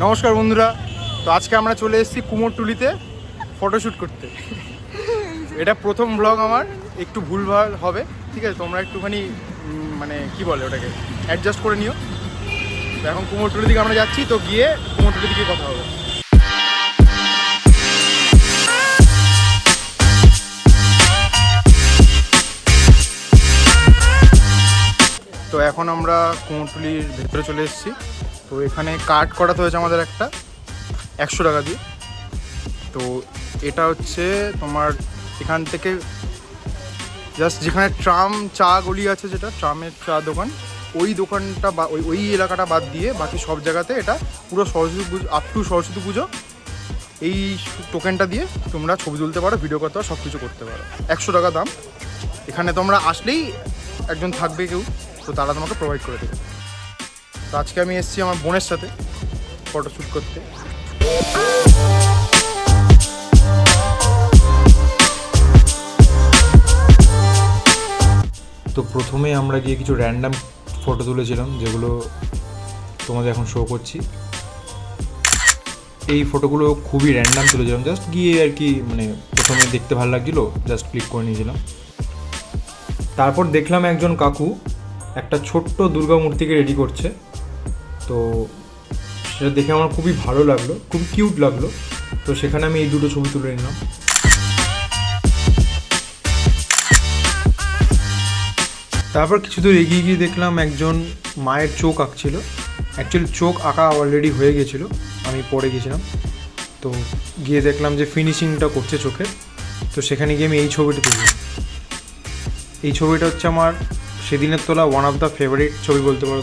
নমস্কার বন্ধুরা, তো আজকে আমরা চলে এসেছি কুমোরটুলিতে ফটোশ্যুট করতে। এটা প্রথম ব্লগ আমার, একটু ভুলভাল হবে, ঠিক আছে? তোমরা একটুখানি মানে কি বলে ওটাকে অ্যাডজাস্ট করে নিও। তো এখন কুমোরটুলি দিকে আমরা যাচ্ছি, তো গিয়ে কুমোরটুলি দিকে কথা হবে। তো এখন আমরা কুমোরটুলির ভেতরে চলে এসেছি। তো এখানে কার্ড করাতে হয়েছে আমাদের একটা 100 টাকা দিয়ে। তো এটা হচ্ছে তোমার এখান থেকে জাস্ট যেখানে ট্রাম চা গলি আছে, যেটা ট্রামের চা দোকান, ওই দোকানটা বা ওই এলাকাটা বাদ দিয়ে বাকি সব জায়গাতে এটা পুরো সরস্বতী পুজো আপ টু সরস্বতী পুজো এই টোকেনটা দিয়ে তোমরা ছবি তুলতে পারো, ভিডিও করতে পারো, সব কিছু করতে পারো। 100 টাকা দাম। এখানে তোমরা আসলেই একজন থাকবে কেউ, তো তারা তোমাকে প্রোভাইড করে দেবে। তো আজকে আমি এসেছি আমার বোনের সাথে ফটোশ্যুট করতে। তো প্রথমে আমরা গিয়ে কিছু র্যান্ডাম ফটো তুলেছিলাম, যেগুলো তোমাদের এখন শো করছি। এই ফটোগুলো খুবই র্যান্ডাম তুলেছিলাম, জাস্ট গিয়ে আর কি, মানে প্রথমে দেখতে ভালো লাগছিলো, জাস্ট ক্লিক করে নিয়েছিলাম। তারপর দেখলাম একজন কাকু একটা ছোট্ট দুর্গা মূর্তিকে রেডি করছে। তো সেটা দেখে আমার খুবই ভালো লাগলো, খুব কিউট লাগলো। তো সেখানে আমি এই দুটো ছবি তুলে নিলাম। তারপর কিছু দূর এগিয়ে গিয়ে দেখলাম একজন মায়ের চোখ আঁকছিল। অ্যাকচুয়ালি চোখ আঁকা অলরেডি হয়ে গেছিলো, আমি পড়ে গেছিলাম। তো গিয়ে দেখলাম যে ফিনিশিংটা করছে চোখের। তো সেখানে গিয়ে আমি এই ছবিটা তুললাম। এই ছবিটা হচ্ছে আমার সেদিনের তোলা ওয়ান অফ দ্য ফেভারিট ছবি বলতে পারো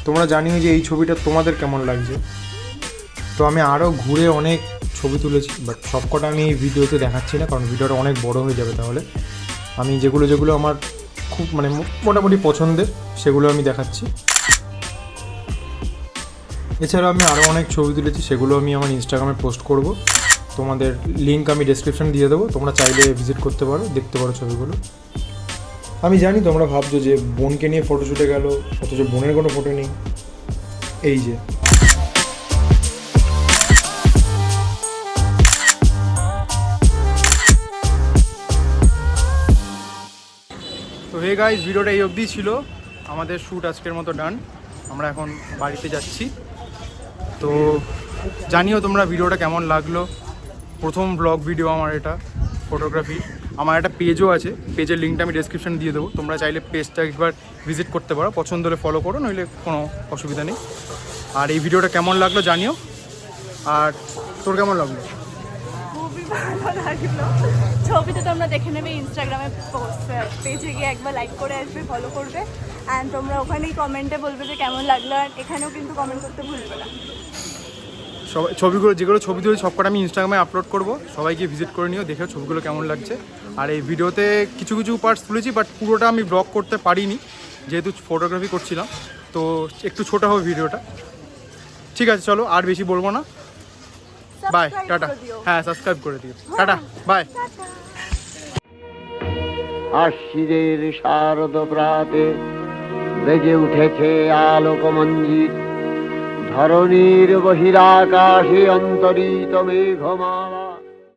তোমরা জানিও যে এই ছবিটা তোমাদের কেমন লাগছে। তো আমি আরও ঘুরে অনেক ছবি তুলেছি, বাট সবকটা আমি এই ভিডিওতে দেখাচ্ছি না, কারণ ভিডিওটা অনেক বড় হয়ে যাবে। তাহলে আমি যেগুলো আমার খুব মানে মোটামুটি পছন্দের সেগুলো আমি দেখাচ্ছি। এছাড়াও আমি আরও অনেক ছবি তুলেছি, সেগুলো আমি আমার ইনস্টাগ্রামে পোস্ট করব। তোমাদের লিঙ্ক আমি ডেসক্রিপশানে দিয়ে দেবো, তোমরা চাইলে ভিজিট করতে পারো, দেখতে পারো ছবিগুলো। আমি জানি তোমরা ভাবছো যে বোনকে নিয়ে ফটোশ্যুটে গেল, অথচ বোনের কোনো ফটো নেই। এই যে তো হে গাইস, ভিডিওটা এই অবধি ছিল। আমাদের শ্যুট আজকের মতো ডান। আমরা এখন বাড়িতে যাচ্ছি। তো জানিও তোমরা ভিডিওটা কেমন লাগলো। প্রথম ব্লগ ভিডিও আমার এটা, ফটোগ্রাফি। আমার একটা পেজও আছে, পেজের লিঙ্কটা আমি ডেসক্রিপশানে দিয়ে দেবো। তোমরা চাইলে পেজটা একবার ভিজিট করতে পারো, পছন্দ হলে ফলো করো, নইলে কোনো অসুবিধা নেই। আর এই ভিডিওটা কেমন লাগলো জানিও। আর তোর কেমন লাগলো? খুবই ভালো লাগলো। ছবিটা তোমরা দেখে নেবে, ইনস্টাগ্রামে পেজে গিয়ে একবার লাইক করে আসবে, ফলো করবে। অ্যান্ড তোমরা ওখানেই কমেন্টে বলবে যে কেমন লাগলো, আর এখানেও কিন্তু কমেন্ট করতে ভুলবে না। ছবিগুলো যেগুলো ছবি তুলে সবকটা আমি ইনস্টাগ্রামে আপলোড করবো, সবাইকে ভিজিট করে নিও, দেখে ছবিগুলো কেমন লাগছে। আর এই ভিডিওতে কিছু কিছু পার্টস তুলেছি, বাট পুরোটা আমি ব্লগ করতে পারিনি, যেহেতু ফটোগ্রাফি করছিলাম। তো একটু ছোটো হবে ভিডিওটা। ঠিক আছে, চলো আর বেশি বলবো না। By, tata. হ্যাঁ, সাবস্ক্রাইব করে দিও। Tata, by. আশ্বিরের শারদ প্রাতে বেজে উঠেছে আলোকমঞ্জিত, ধরণীর বহিরাকাশে অন্তরিত মেঘমালা।